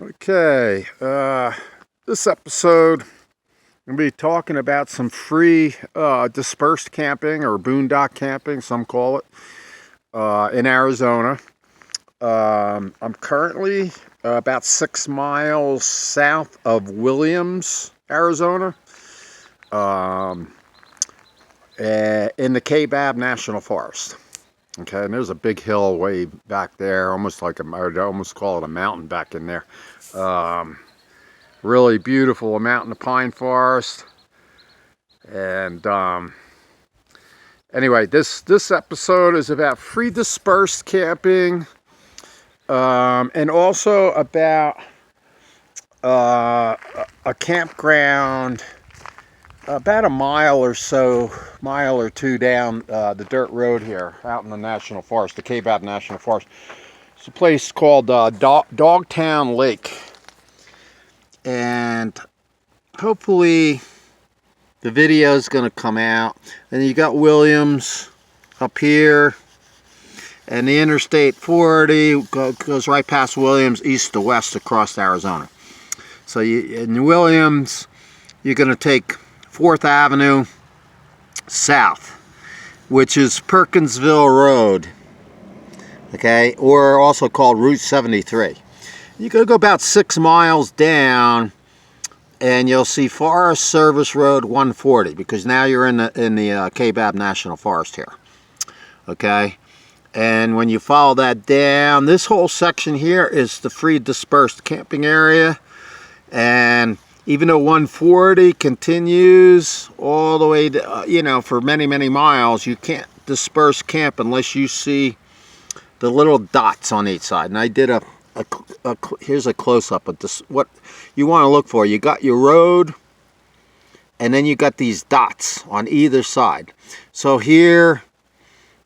Okay, this episode I'm going to be talking about some free dispersed camping or boondock camping, some call it, in Arizona. I'm currently about 6 miles south of Williams, Arizona, in the Kaibab National Forest. Okay, and there's a big hill way back there, almost like I'd almost call it a mountain back in there. Really beautiful, a mountain of pine forest. And anyway, this episode is about free dispersed camping, and also about a campground about a mile or two down the dirt road here out in the National Forest, the Kaibab National Forest. It's a place called DOGTOWN Lake. And hopefully the video is going to come out. And you got Williams up here. And the Interstate 40 goes right past Williams, east to west across Arizona. So in Williams, you're going to take 4th Avenue south, which is Perkinsville Road, okay, or also called Route 73. You go about 6 miles down, and you'll see Forest Service Road 140, because now you're in the Kaibab National Forest here, okay. And when you follow that down, this whole section here is the free dispersed camping area, and even though 140 continues all the way to, for many miles, you can't disperse camp unless you see the little dots on each side. And I did here's a close-up of this. What you want to look for, you got your road, and then you got these dots on either side. So here,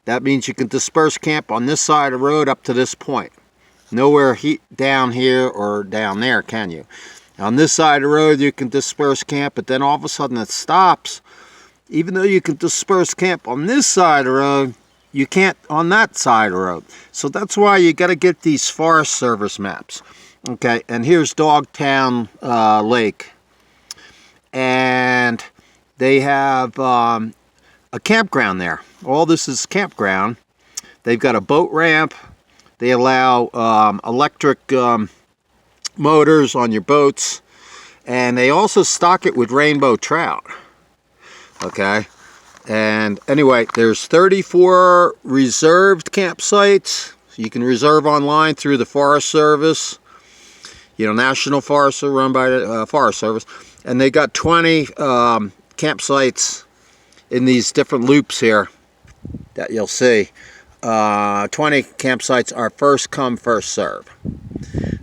that means you can disperse camp on this side of the road up to this point. Nowhere down here or down there can you. On this side of the road, you can disperse camp, but then all of a sudden it stops. Even though you can disperse camp on this side of the road, you can't on that side of the road. So that's why you got to get these Forest Service maps. Okay, and here's DOGTOWN Lake. And they have a campground there. All this is campground. They've got a boat ramp. They allow electric motors on your boats, and they also stock it with rainbow trout, okay. And anyway, there's 34 reserved campsites. You can reserve online through the Forest Service, National Forests are run by the Forest Service, and they got 20 campsites in these different loops here that you'll see. 20 campsites are first come, first serve.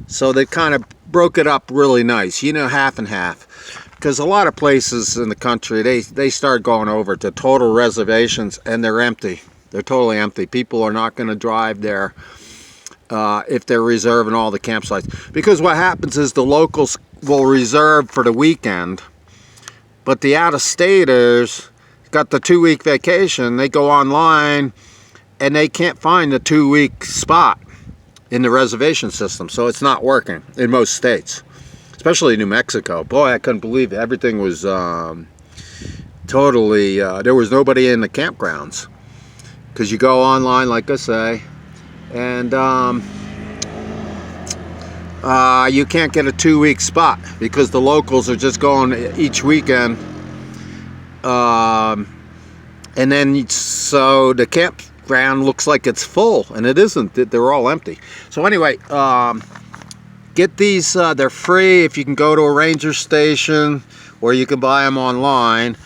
So they kind of broke it up really nice, half and half. Because a lot of places in the country, they start going over to total reservations, and they're empty. They're totally empty. People are not going to drive there if they're reserving all the campsites. Because what happens is the locals will reserve for the weekend, but the out-of-staters got the 2-week vacation. They go online, and they can't find the 2-week spot in the reservation system, so it's not working in most states, especially New Mexico. Boy, I couldn't believe it. Everything was totally, there was nobody in the campgrounds, because you go online, like I say, and you can't get a 2-week spot because the locals are just going each weekend, and then so the campground looks like it's full, and it isn't. They're all empty. So anyway, get these. They're free if you can go to a ranger station, or you can buy them online.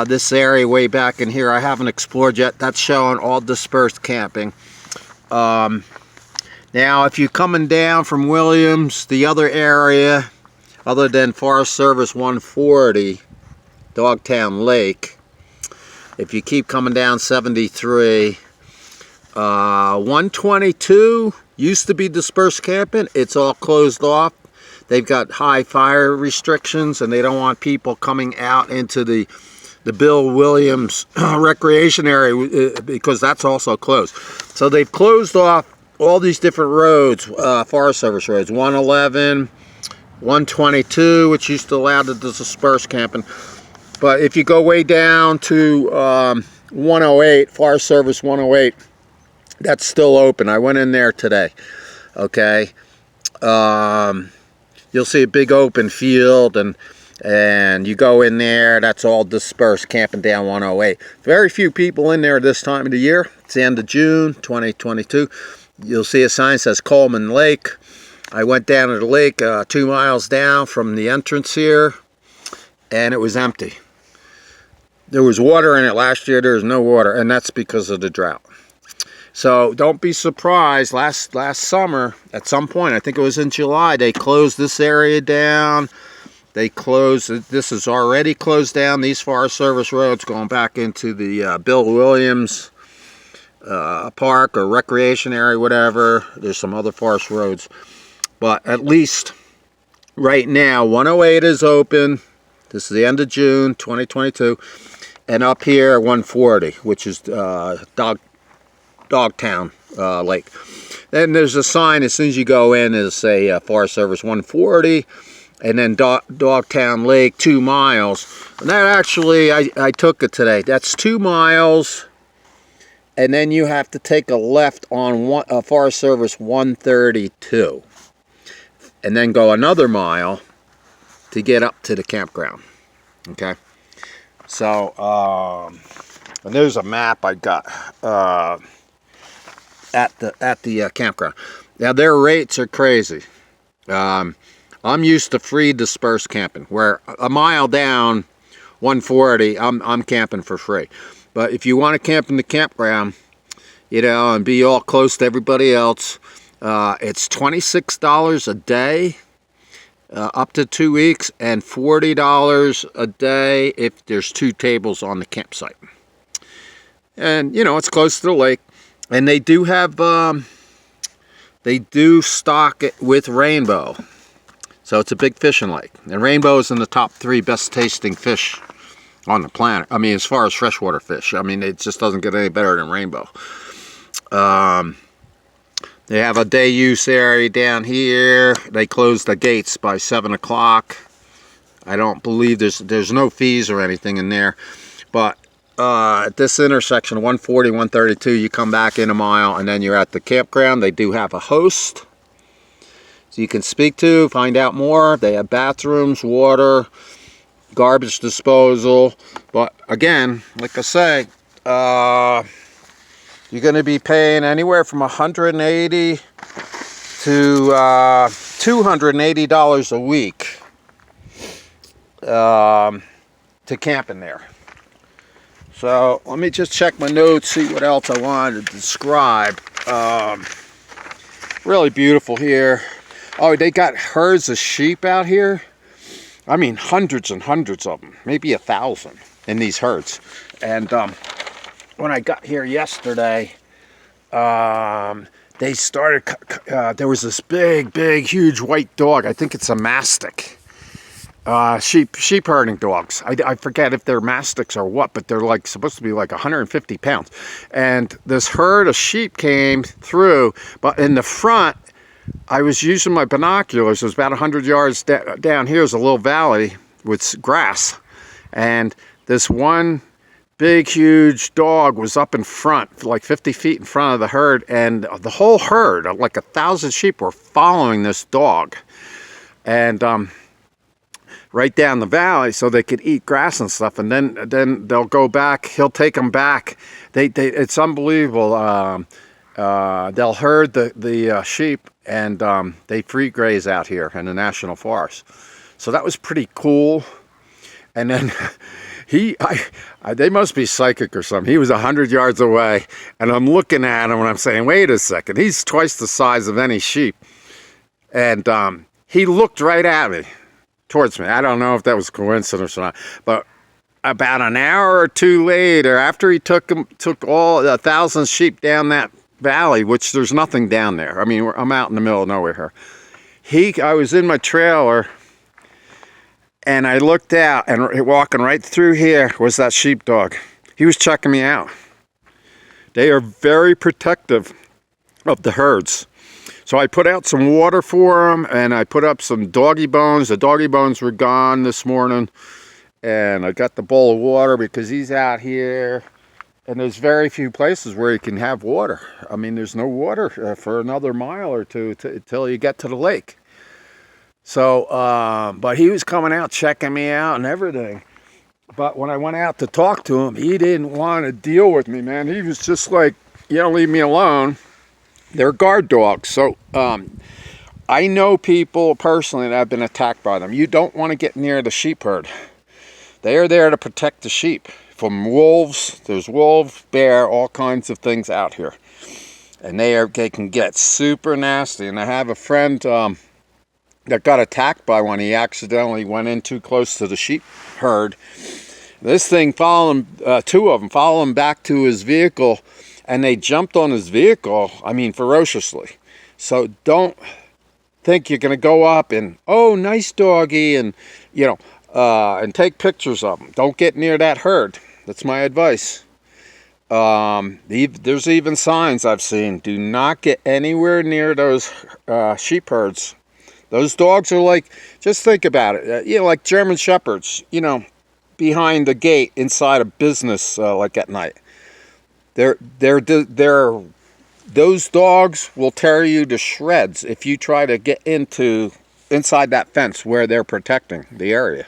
This area way back in here I haven't explored yet. That's showing all dispersed camping. Now if you're coming down from Williams, the other area other than Forest Service 140, DOGTOWN Lake, if you keep coming down 73, 122 used to be dispersed camping. It's all closed off. They've got high fire restrictions, and they don't want people coming out into the Bill Williams recreation area because that's also closed. So they've closed off all these different roads, Forest Service roads, 111, 122, which used to allow the dispersed camping. But if you go way down to 108, Forest Service 108, that's still open. I went in there today. Okay, you'll see a big open field, and you go in there, that's all dispersed, camping down 108. Very few people in there this time of the year. It's the end of June 2022. You'll see a sign that says Coleman Lake. I went down to the lake 2 miles down from the entrance here, and it was empty. There was water in it last year. There's no water, and that's because of the drought. So don't be surprised. Last summer, at some point, I think it was in July, they closed this area down. They closed, this is already closed down, these Forest Service roads going back into the Bill Williams park or recreation area, whatever. There's some other forest roads. But at least right now, 108 is open. This is the end of June 2022. And up here, 140, which is DOGTOWN Lake. Then there's a sign as soon as you go in, is a Forest Service 140, and then DOGTOWN Lake 2 miles. And that actually, I took it today. That's 2 miles, and then you have to take a left on Forest Service 132, and then go another mile to get up to the campground. Okay, so and there's a map I got at the campground. Now their rates are crazy. I'm used to free dispersed camping, where a mile down 140 I'm camping for free. But if you want to camp in the campground, you know, and be all close to everybody else, it's $26 a day up to 2 weeks, and $40 a day if there's 2 tables on the campsite. And you know, it's close to the lake. And they do have, they do stock it with rainbow. So it's a big fishing lake. And rainbow is in the top 3 best tasting fish on the planet. I mean, as far as freshwater fish. I mean, it just doesn't get any better than rainbow. They have a day use area down here. They close the gates by 7 o'clock. I don't believe there's no fees or anything in there. But at this intersection, 140, 132, you come back in a mile, and then you're at the campground. They do have a host, so you can speak to, find out more. They have bathrooms, water, garbage disposal. But again, like I say, you're going to be paying anywhere from $180 to $280 a week to camp in there. So let me just check my notes, see what else I wanted to describe. Really beautiful here. Oh, they got herds of sheep out here. I mean, hundreds and hundreds of them, maybe 1,000 in these herds. And when I got here yesterday, they started, there was this big, huge white dog. I think it's a mastic. Sheep herding dogs. I forget if they're mastics or what, but they're like supposed to be like 150 pounds. And this herd of sheep came through, but in the front, I was using my binoculars. It was about 100 yards down here is a little valley with grass. And this one big, huge dog was up in front, like 50 feet in front of the herd. And the whole herd, like 1,000 sheep, were following this dog. And right down the valley so they could eat grass and stuff, and then they'll go back. He'll take them back. It's unbelievable. They'll herd the sheep, and they free graze out here in the national forest. So that was pretty cool. And then they must be psychic or something. He was 100 yards away, and I'm looking at him and I'm saying, wait a second, he's twice the size of any sheep. And he looked right at me, towards me. I don't know if that was coincidence or not, but about an hour or 2 later, after he took all 1,000 sheep down that valley, which there's nothing down there. I mean, I'm out in the middle of nowhere here. I was in my trailer, and I looked out, and walking right through here was that sheepdog. He was checking me out. They are very protective of the herds. So I put out some water for them, and I put up some doggy bones. The doggy bones were gone this morning, and I got the bowl of water because he's out here, and there's very few places where you can have water. I mean, there's no water for another mile or two till you get to the lake. So, but he was coming out, checking me out and everything. But when I went out to talk to him, he didn't want to deal with me, man. He was just like, you don't leave me alone. They're guard dogs. So I know people personally that have been attacked by them. You don't want to get near the sheep herd. They are there to protect the sheep from wolves. There's wolves, bear, all kinds of things out here. And they can get super nasty. And I have a friend that got attacked by one. He accidentally went in too close to the sheep herd. This thing followed him, two of them followed him back to his vehicle, and they jumped on his vehicle, I mean, ferociously. So don't think you're going to go up and, oh, nice doggy, and, you know, and take pictures of them. Don't get near that herd. That's my advice. There's even signs I've seen. Do not get anywhere near those sheep herds. Those dogs are like, just think about it, you know, like German Shepherds, you know, behind the gate inside a business like at night. Those dogs will tear you to shreds if you try to get inside that fence where they're protecting the area.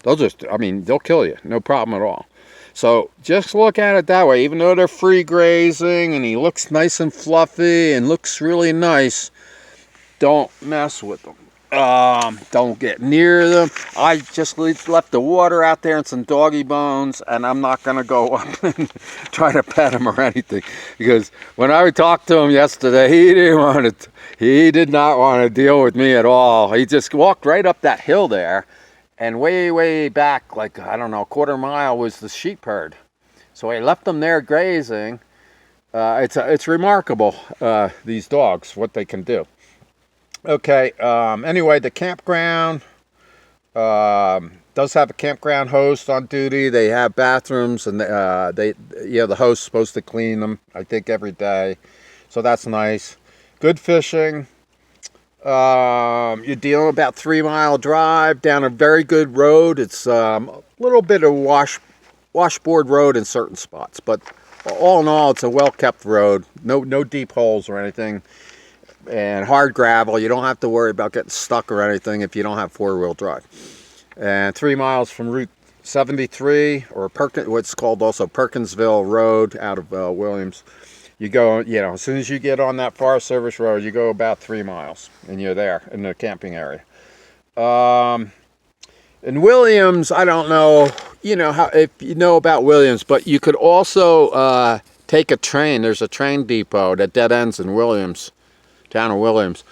They'll kill you, no problem at all. So just look at it that way. Even though they're free grazing and he looks nice and fluffy and looks really nice, don't mess with them. Don't get near them. I just left the water out there and some doggy bones, and I'm not going to go up and try to pet him or anything, because when I talked to him yesterday, he did not want to deal with me at all. He just walked right up that hill there, and way back, like, I don't know, a quarter mile was the sheep herd. So I left them there grazing. It's remarkable, these dogs, what they can do. Okay, anyway, the campground does have a campground host on duty. They have bathrooms, and the host's supposed to clean them, I think, every day. So that's nice. Good fishing. You're dealing with about 3-mile drive down a very good road. It's a little bit of washboard road in certain spots, but all in all, it's a well-kept road. No deep holes or anything. And hard gravel. You don't have to worry about getting stuck or anything if you don't have 4-wheel drive. And 3 miles from Route 73, or what's called also Perkinsville Road out of Williams. You go, as soon as you get on that Forest Service Road, you go about 3 miles, and you're there in the camping area. In Williams, I don't know, if you know about Williams, but you could also take a train. There's a train depot that dead ends in Williams. Town of Williams,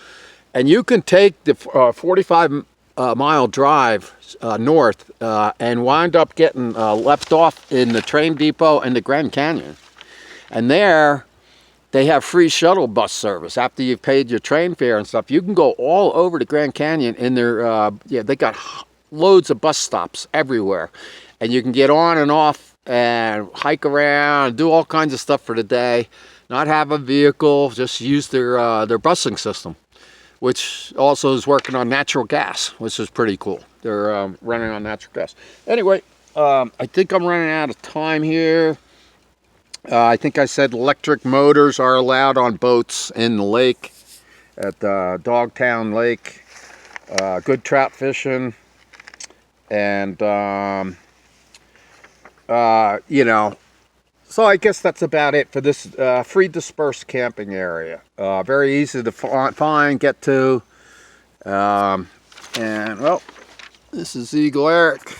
and you can take the 45-mile drive north and wind up getting left off in the train depot in the Grand Canyon. And there they have free shuttle bus service after you've paid your train fare and stuff. You can go all over the Grand Canyon in their they got loads of bus stops everywhere, and you can get on and off and hike around, do all kinds of stuff for the day. Not have a vehicle, just use their busing system, which also is working on natural gas, which is pretty cool. They're running on natural gas. Anyway, I think I'm running out of time here. I think I said electric motors are allowed on boats in the lake at DOGTOWN Lake. Good trout fishing, and So I guess that's about it for this free dispersed camping area. Very easy to find, get to. And, well, this is Eagle Eric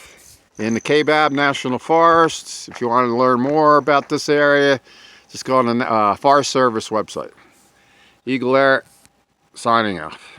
in the Kaibab National Forest. If you want to learn more about this area, just go on the Forest Service website. Eagle Eric, signing off.